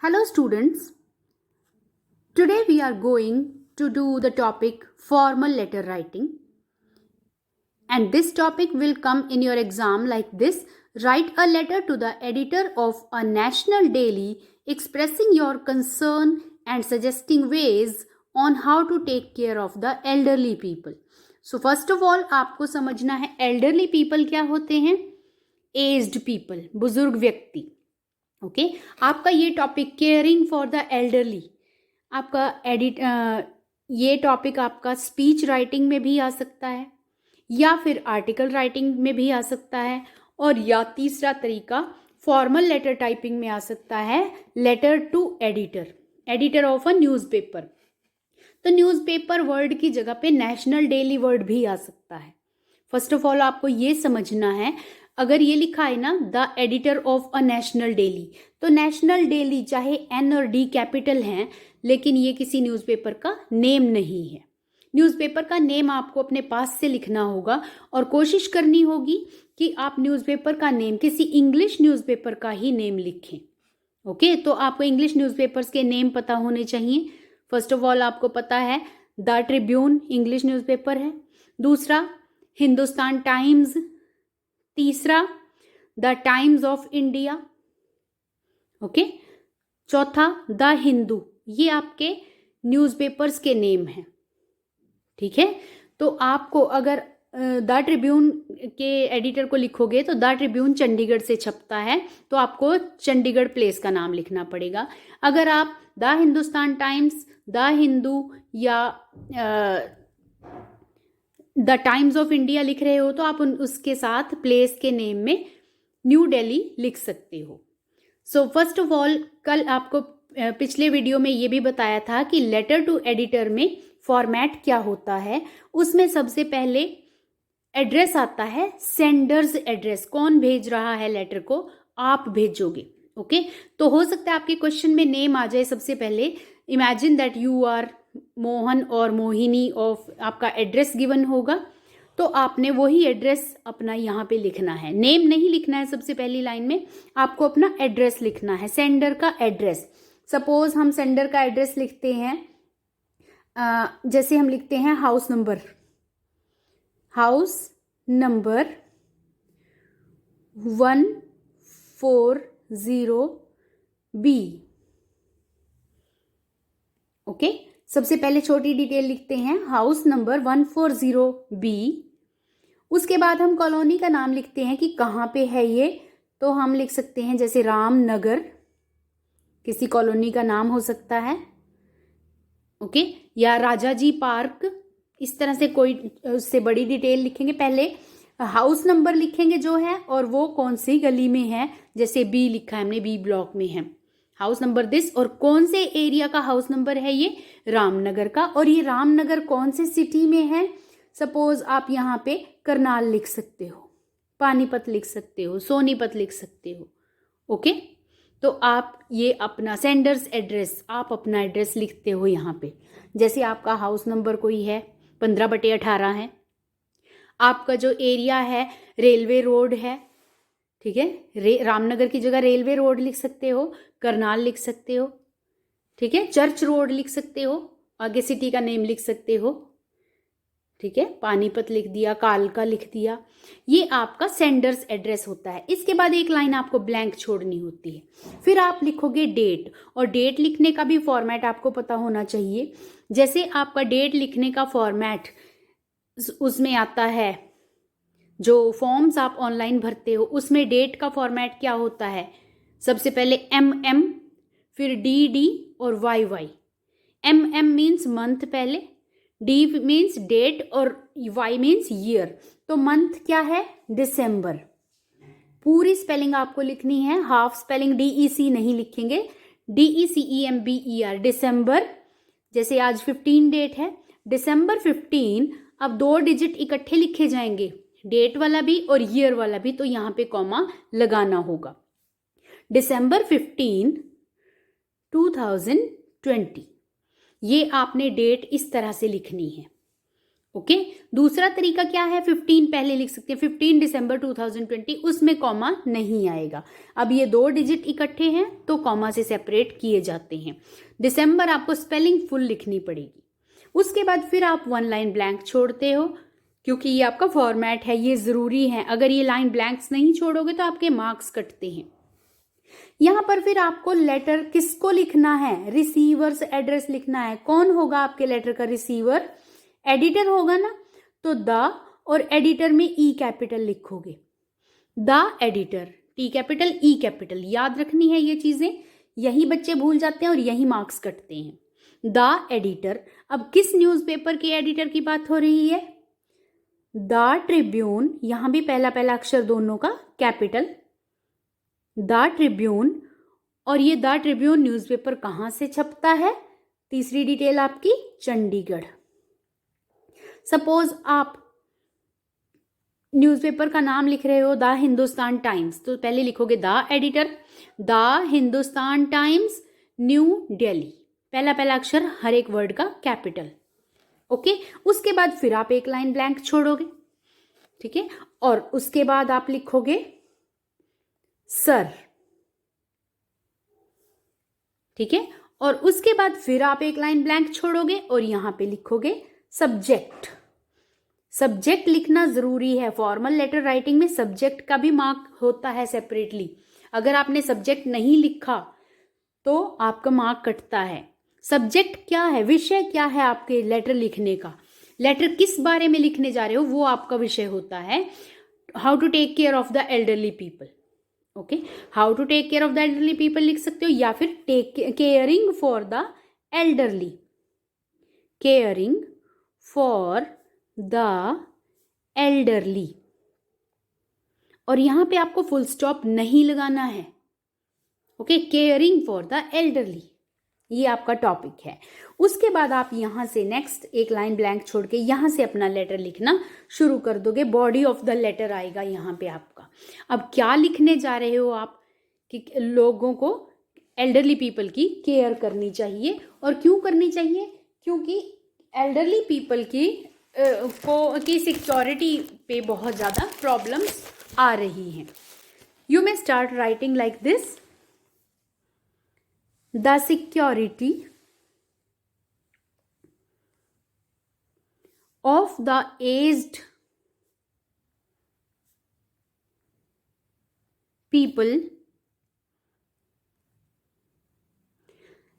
Hello students, today we are going to do the topic formal letter writing, and this topic will come in your exam like this. Write a letter to the editor of a national daily expressing your concern and suggesting ways on how to take care of the elderly people. So first of all आपको समझना है elderly people क्या होते हैं. Aged people, बुजुर्ग व्यक्ति. Okay आपका ये topic caring for the elderly, आपका ये टॉपिक आपका स्पीच राइटिंग में भी आ सकता है या फिर आर्टिकल राइटिंग में भी आ सकता है, और या तीसरा तरीका फॉर्मल लेटर टाइपिंग में आ सकता है, letter to editor of a newspaper. तो न्यूज़पेपर वर्ड की जगह पे नेशनल डेली वर्ड भी आ सकता है. फर्स्ट ऑफ ऑल आपको ये समझना है, अगर ये लिखा है ना the editor of a national daily, तो नेशनल डेली चाहे एन और डी कैपिटल हैं, लेकिन ये किसी न्यूज़पेपर का नेम नहीं है. न्यूज़पेपर का नेम आपको अपने पास से लिखना होगा और कोशिश करनी होगी कि आप न्यूज़पेपर का नेम किसी इंग्लिश न्यूज़पेपर का ही नेम लिखें. ओके तो आपको इंग्लिश न्यूज़पेपर्स के नेम पता होने चाहिए. फर्स्ट ऑफ ऑल आपको पता है द ट्रिब्यून इंग्लिश न्यूज़पेपर है, दूसरा हिंदुस्तान टाइम्स, तीसरा the times of India, okay, चौथा द हिंदू. ये आपके न्यूज़पेपर्स के नेम हैं. ठीक है, तो आपको अगर द ट्रिब्यून के एडिटर को लिखोगे तो द ट्रिब्यून चंडीगढ़ से छपता है, तो आपको चंडीगढ़ प्लेस का नाम लिखना पड़ेगा. अगर आप the Hindustan times, the Hindu या द टाइम्स ऑफ इंडिया लिख रहे हो तो आप उसके साथ प्लेस के नेम में न्यू दिल्ली लिख सकते हो. सो फर्स्ट ऑफ ऑल कल आपको पिछले वीडियो में ये भी बताया था कि लेटर टू एडिटर में फॉर्मेट क्या होता है. उसमें सबसे पहले एड्रेस आता है, सेंडर्स एड्रेस, कौन भेज रहा है लेटर को, आप भेजोगे. ओके तो हो सकता है आपके क्वेश्चन में नेम आ जाए सबसे पहले. Imagine that you are Mohan और मोहिनी ऑफ, आपका एड्रेस गिवन होगा, तो आपने वही एड्रेस अपना यहाँ पे लिखना है. नेम नहीं लिखना है सबसे पहली लाइन में, आपको अपना एड्रेस लिखना है, सेंडर का एड्रेस. सपोज हम सेंडर का एड्रेस लिखते हैं, जैसे हम लिखते हैं हाउस नंबर 140B. ओके सबसे पहले छोटी डिटेल लिखते हैं, हाउस नंबर 140B. उसके बाद हम कॉलोनी का नाम लिखते हैं कि कहाँ पे है ये, तो हम लिख सकते हैं जैसे रामनगर, किसी कॉलोनी का नाम हो सकता है. ओके या राजाजी पार्क, इस तरह से कोई उससे बड़ी डिटेल लिखेंगे. पहले हाउस नंबर लिखेंगे जो है, और वो कौन सी गली में है, जैसे बी लिखा है हमने, बी ब्लॉक में है, हाउस नंबर दिस, और कौन से एरिया का हाउस नंबर है, ये रामनगर का. और ये रामनगर कौन से सिटी में है, सपोज आप यहाँ पे करनाल लिख सकते हो, पानीपत लिख सकते हो, सोनीपत लिख सकते हो. ओके तो आप ये अपना सेंडर्स एड्रेस, आप अपना एड्रेस लिखते हो यहाँ पे. जैसे आपका हाउस नंबर कोई है 15/18 है, आपका जो एरिया है रेलवे रोड है, ठीक है, रामनगर की जगह रेलवे रोड लिख सकते हो, करनाल लिख सकते हो, ठीक है, चर्च रोड लिख सकते हो, आगे सिटी का नेम लिख सकते हो, ठीक है, पानीपत लिख दिया, कालका लिख दिया. ये आपका सेंडर्स एड्रेस होता है. इसके बाद एक लाइन आपको ब्लैंक छोड़नी होती है, फिर आप लिखोगे डेट, और डेट लिखने का भी फॉर्मेट आपको पता होना चाहिए. जैसे आपका डेट लिखने का फॉर्मेट उसमें आता है, जो फॉर्म्स आप ऑनलाइन भरते हो उसमें डेट का फॉर्मेट क्या होता है, सबसे पहले MM, फिर DD और YY. MM मीन्स मंथ पहले, D मीन्स डेट और Y मीन्स ईयर. तो मंथ क्या है, दिसंबर. पूरी स्पेलिंग आपको लिखनी है, हाफ स्पेलिंग DEC नहीं लिखेंगे, DECEMBER, दिसंबर. जैसे आज 15 डेट है, दिसंबर 15. अब 2 डिजिट इकट्ठे लिखे जाएंगे, डेट वाला भी और ईयर वाला भी, तो यहाँ पे कॉमा लगाना होगा. दिसंबर 15, 2020. ये आपने डेट इस तरह से लिखनी है. ओके। दूसरा तरीका क्या है, 15 पहले लिख सकते हैं, 15 दिसंबर 2020, उसमें कॉमा नहीं आएगा। अब ये 2 डिजिट इकट्ठे हैं तो कॉमा से सेपरेट किए जाते हैं। दिसंबर आपको स्पेलिंग फुल लिखनी पड़ेगी। उसके बाद फिर आप 1 लाइन ब्लैंक छोड़ते हो, क्योंकि ये आपका फॉर्मेट है, ये ज़रूरी है। अगर ये लाइन ब्लैंक्स नहीं छोड़ोगे तो आपके मार्क्स कटते हैं। यहाँ पर फिर आपको लेटर किसको लिखना है, रिसीवर्स एड्रेस लिखना है। कौन होगा आपके लेटर का रिसीवर, एडिटर होगा ना, तो द और एडिटर में ई कैपिटल लिखोगे, the editor, T capital E capital, याद रखनी है ये चीजें, यही बच्चे भूल जाते हैं और यही मार्क्स कटते हैं। The editor. अब किस न्यूज़पेपर के एडिटर की बात हो रही है, द ट्रिब्यून, यहां भी पहला पहला अक्षर दोनों का कैपिटल, द ट्रिब्यून। और ये द ट्रिब्यून न्यूज़पेपर कहां से छपता है, तीसरी डिटेल आपकी चंडीगढ़। सपोज आप न्यूज़पेपर का नाम लिख रहे हो द हिंदुस्तान टाइम्स, तो पहले लिखोगे the editor, the Hindustan times new Delhi, पहला पहला अक्षर हर एक वर्ड का कैपिटल। ओके। उसके बाद फिर आप एक लाइन ब्लैंक छोड़ोगे, ठीक है, और उसके बाद आप लिखोगे सर, ठीक है, और उसके बाद फिर आप एक लाइन ब्लैंक छोड़ोगे और यहां पे लिखोगे सब्जेक्ट। सब्जेक्ट लिखना जरूरी है, फॉर्मल लेटर राइटिंग में सब्जेक्ट का भी मार्क होता है सेपरेटली। अगर आपने सब्जेक्ट नहीं लिखा तो आपका मार्क कटता है। सब्जेक्ट क्या है, विषय क्या है आपके लेटर लिखने का, लेटर किस बारे में लिखने जा रहे हो वो आपका विषय होता है। How to take care of the elderly people, okay, how to take care of the elderly people लिख सकते हो, या फिर take caring for the elderly, caring for the elderly. और यहां पे आपको फुल स्टॉप नहीं लगाना है, okay, caring for the elderly, ये आपका टॉपिक है। उसके बाद आप यहां से नेक्स्ट एक लाइन ब्लैंक छोड़ के यहां से अपना लेटर लिखना शुरू कर दोगे, बॉडी ऑफ द लेटर आएगा यहां पे आपका। अब क्या लिखने जा रहे हो आप, कि लोगों को, एल्डरली पीपल की केयर करनी चाहिए। और क्यों करनी चाहिए, क्योंकि एल्डरली पीपल की सिक्योरिटी पे बहुत ज़्यादा प्रॉब्लम्स आ रही हैं। You may start writing like this, the security of the aged people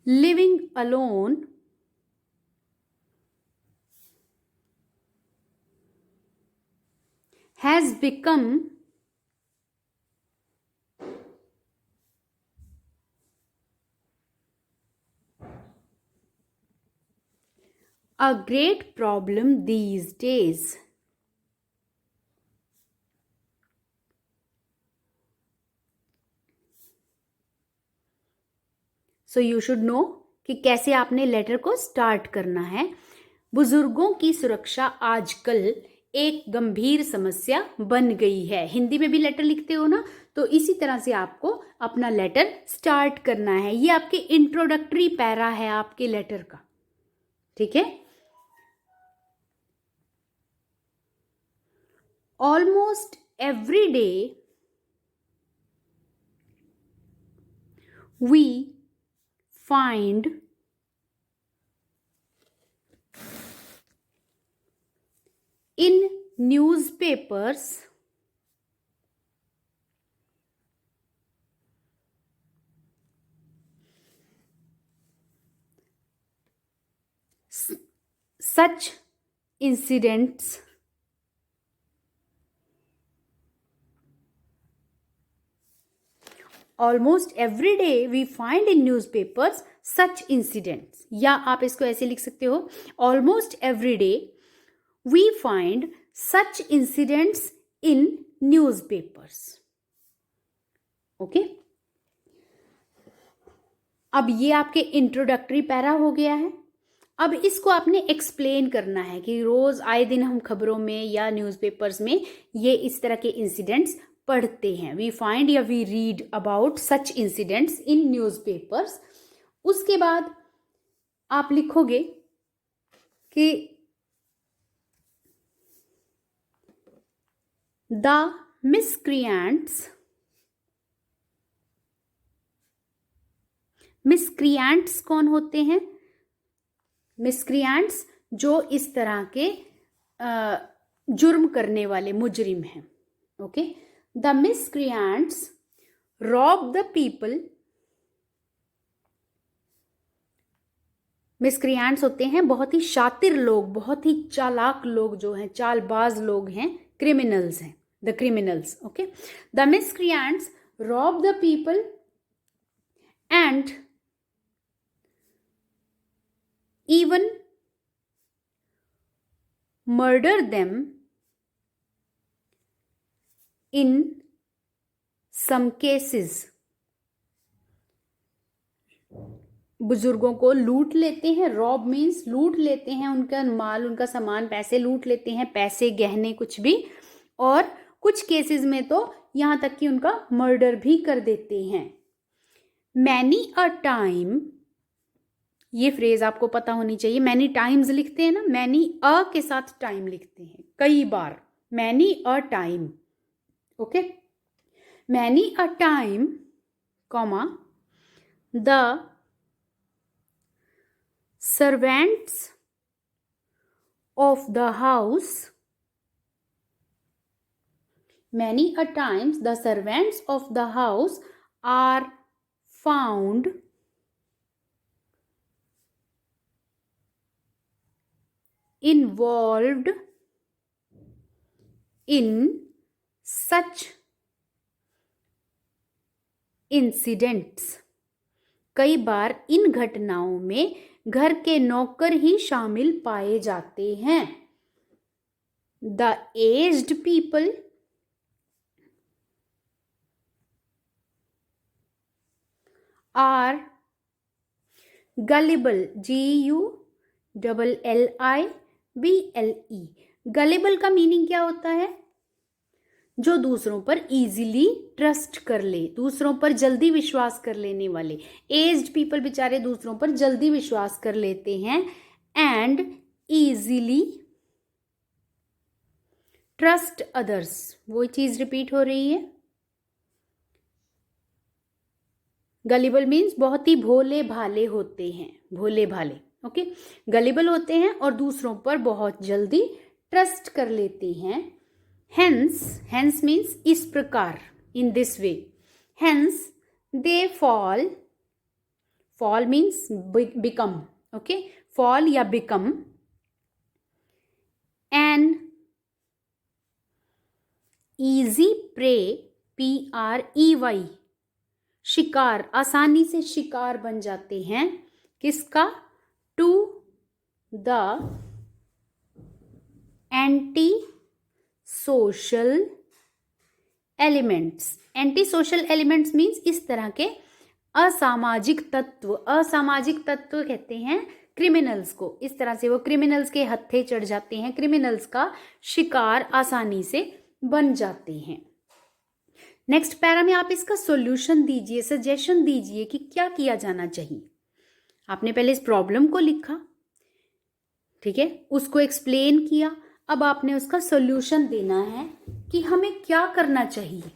living alone has become a great problem these days. So you should know कि कैसे आपने लेटर को स्टार्ट करना है। बुजुर्गों की सुरक्षा आजकल एक गंभीर समस्या बन गई है। हिंदी में भी लेटर लिखते हो ना, तो इसी तरह से आपको अपना लेटर स्टार्ट करना है। ये आपके इंट्रोडक्टरी पैरा है आपके लेटर का, ठीक है। Almost every day we find in newspapers such incidents almost every day we find in newspapers such incidents, या आप इसको ऐसे लिख सकते हो, almost every day we find such incidents in newspapers. Okay, अब ये आपके इंट्रोडक्टरी पैरा हो गया है। अब इसको आपने एक्सप्लेन करना है कि रोज आए दिन हम खबरों में या न्यूज़पेपर्स में ये इस तरह के इंसिडेंट्स पढ़ते हैं। वी फाइंड या we read about such incidents in newspapers. उसके बाद आप लिखोगे कि द मिसक्रिएंट्स, मिसक्रिएंट्स कौन होते हैं? मिसक्रिएंट्स जो इस तरह के जुर्म करने वाले मुजरिम हैं। Okay, the miscreants rob the people, miscreants होते हैं बहुत ही शातिर लोग, बहुत ही चालाक लोग जो हैं, चालबाज लोग हैं, क्रिमिनल्स हैं, the criminals. Okay, the miscreants rob the people and even murder them in some cases, बुजुर्गों को लूट लेते हैं, रॉब मीन्स लूट लेते हैं, उनका माल, उनका सामान, पैसे लूट लेते हैं, पैसे, गहने, कुछ भी, और कुछ केसेस में तो यहां तक कि उनका मर्डर भी कर देते हैं। मैनी अ टाइम, ये फ्रेज आपको पता होनी चाहिए। मैनी टाइम्स लिखते हैं ना, मैनी अ के साथ टाइम लिखते हैं, कई बार, many a time. Okay, many a time, comma, the servants of the house, many a times the servants of the house are found involved in such incidents, कई बार इन घटनाओं में घर के नौकर ही शामिल पाए जाते हैं। The aged people are gullible, GULLIBLE, gullible का मीनिंग क्या होता है? जो दूसरों पर इजीली ट्रस्ट कर ले, दूसरों पर जल्दी विश्वास कर लेने वाले। एज्ड पीपल बेचारे दूसरों पर जल्दी विश्वास कर लेते हैं, एंड इजीली ट्रस्ट अदर्स, वो चीज रिपीट हो रही है। गलिबल मीन्स बहुत ही भोले भाले होते हैं, भोले भाले। ओके, गलिबल होते हैं और दूसरों पर बहुत जल्दी ट्रस्ट कर लेते हैं। हेंस, हेंस मीन्स इस प्रकार, in this way. Hence they fall, fall means become, okay, fall या become an easy prey, PREY, शिकार, आसानी से शिकार बन जाते हैं। किसका? To the anti social elements, anti social elements means इस तरह के असामाजिक तत्व, असामाजिक तत्व कहते हैं क्रिमिनल्स को। इस तरह से वो क्रिमिनल्स के हत्थे चढ़ जाते हैं, क्रिमिनल्स का शिकार आसानी से बन जाते हैं। नेक्स्ट पैरा में आप इसका सॉल्यूशन दीजिए, सजेशन दीजिए कि क्या किया जाना चाहिए। आपने पहले इस प्रॉब्लम को लिखा, ठीक है, उसको एक्सप्लेन किया, अब आपने उसका सॉल्यूशन देना है कि हमें क्या करना चाहिए।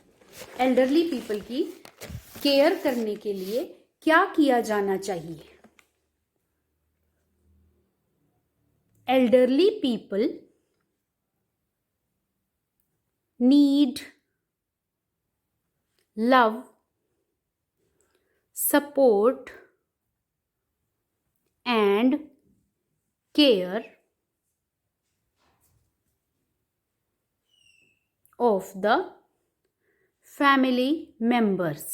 एल्डरली पीपल की केयर करने के लिए क्या किया जाना चाहिए। Elderly people need love, support and care of the family members.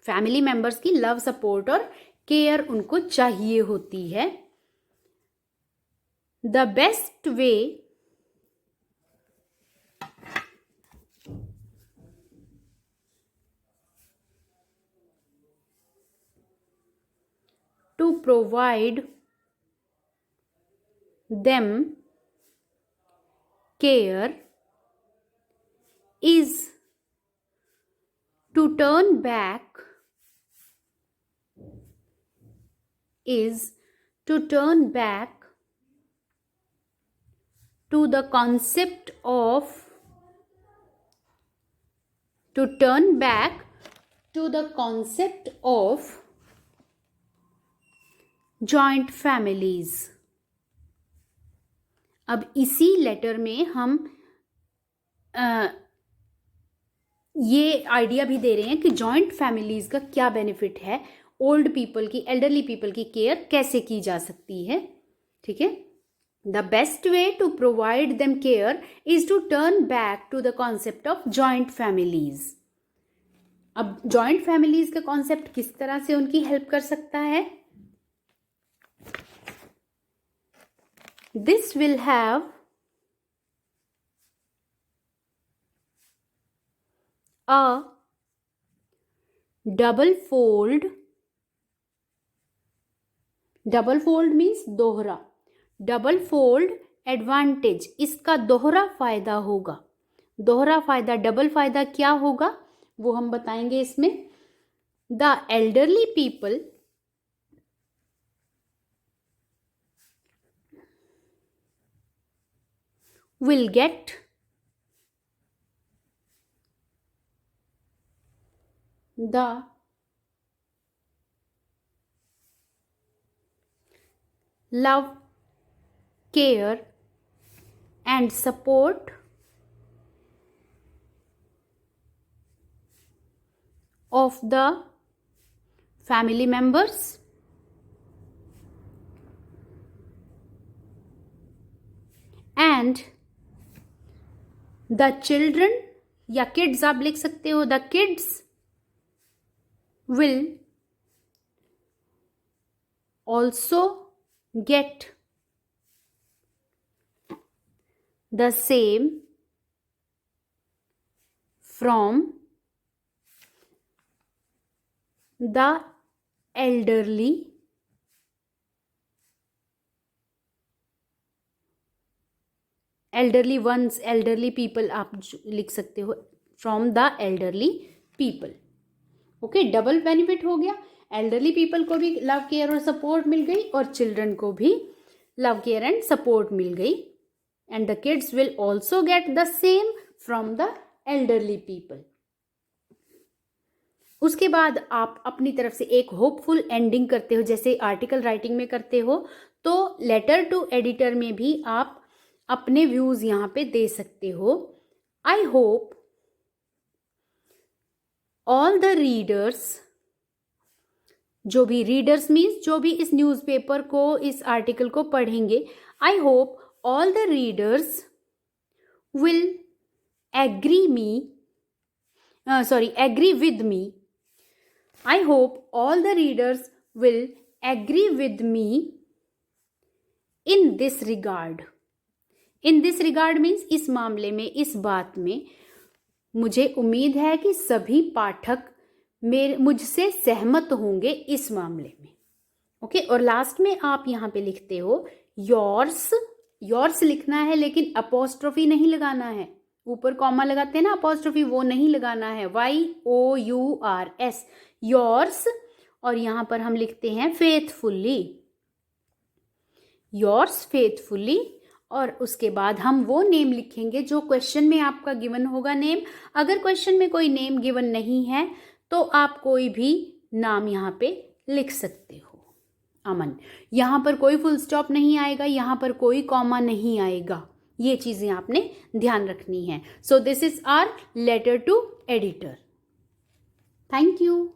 Family members की लव, सपोर्ट और केयर उनको चाहिए होती है। The best way to provide them care is to turn back, is to turn back to the concept of, to turn back to the concept of joint families. अब इसी letter में हम ये आइडिया भी दे रहे हैं कि जॉइंट फैमिलीज का क्या बेनिफिट है, ओल्ड पीपल की, एल्डरली पीपल की केयर कैसे की जा सकती है. ठीक है. The best way to provide them care is to turn back to the concept of joint families. अब जॉइंट फैमिलीज का कॉन्सेप्ट किस तरह से उनकी हेल्प कर सकता है. This will have a double fold means दोहरा, डबल फोल्ड एडवांटेज, इसका दोहरा फायदा होगा. दोहरा फायदा, डबल फायदा क्या होगा वो हम बताएंगे इसमें. The elderly people will get the love, care and support of the family members and the children, या kids आप लिख सकते हो, the kids will also get the same from the elderly ones, elderly people आप लिख सकते हो, from the elderly people. Okay, double benefit हो गया. एल्डरली पीपल को भी लव केयर और सपोर्ट मिल गई और चिल्ड्रन को भी लव केयर एंड सपोर्ट मिल गई. And the kids will also get the same from the elderly people. उसके बाद आप अपनी तरफ से एक होपफुल एंडिंग करते हो, जैसे आर्टिकल राइटिंग में करते हो, तो लेटर टू एडिटर में भी आप अपने व्यूज यहाँ पे दे सकते हो. आई होप ऑल द रीडर्स, जो भी रीडर्स मीन्स जो भी इस न्यूज़पेपर को, इस आर्टिकल को पढ़ेंगे, I hope all the readers will agree with me. I hope all the readers will agree with me in this regard. In this regard means इस मामले में, इस बात में मुझे उम्मीद है कि सभी पाठक मुझसे सहमत होंगे इस मामले में. ओके, और लास्ट में आप यहाँ पे लिखते हो योर्स लिखना है, लेकिन अपोस्ट्रोफी नहीं लगाना है. ऊपर कॉमा लगाते हैं ना अपोस्ट्रोफी, वो नहीं लगाना है. YOURS, yours. और यहाँ पर हम लिखते हैं फेथफुली, योर्स फेथफुली. और उसके बाद हम वो नेम लिखेंगे जो क्वेश्चन में आपका गिवन होगा नेम. अगर क्वेश्चन में कोई नेम गिवन नहीं है तो आप कोई भी नाम यहाँ पे लिख सकते हो. अमन, यहाँ पर कोई फुल स्टॉप नहीं आएगा, यहाँ पर कोई कॉमा नहीं आएगा. ये चीज़ें आपने ध्यान रखनी है. So this is our letter to editor. Thank you.